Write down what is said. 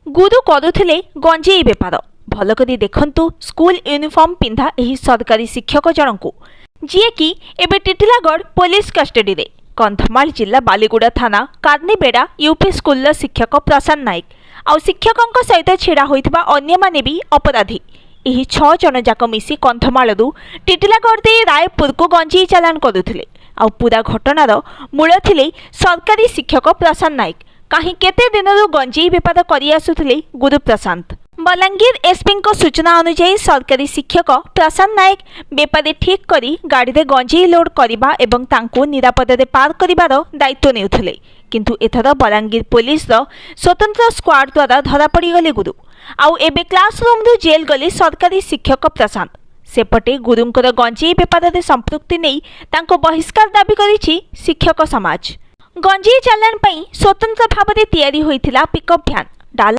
गुरु करुथिले गंजेई बेपार। भलकरी देखंतु school uniform पिंधा एही सरकारी शिक्षक जनकु जिए कि एबे टिटिलागढ़ पुलिस कस्टडी रे। कंधमाल जिला बालीगुड़ा थाना कार्निबेड़ा यूपी स्कूल शिक्षक प्रशांत नायक आउ शिक्षकों सहित छिड़ा होइथिबा अन्य माने भी अपराधी। एही 6 जन जाक मिसी कंधमालरू टिटिलागढ़ दे रायपुर को गंजेई चालान करुथिले। आउ पूरा घटनार मूल थिले सरकारी शिक्षक प्रशांत नायक। कहीं केते दिनरू गंजेई बेपार करि आसुथिले गुरु प्रशांत। बलांगीर एसपी सूचना अनुसार सरकारी शिक्षक प्रशांत नायक बेपारी ठीक करी गाड़ी रे गंजेई लोड करबा एवं तांको निरापद रे पार करिवार दायित्व नेउथिले। किंतु एथर बलांगीर पुलिस रो स्वतंत्र स्क्वाड द्वारा धरा पड़ी गले गुरु। आउ एबे क्लासरूम रु जेल गले सरकारी शिक्षक प्रशांत। सेपटे गुरुंकर गंजेई बेपार रे संपृक्ति नहीं तांको बहिष्कार दाबी करिछि शिक्षक समाज। गंजेई चालान पई स्वतंत्र भाव में तैयारी होइथिला पिकअप भ्यान।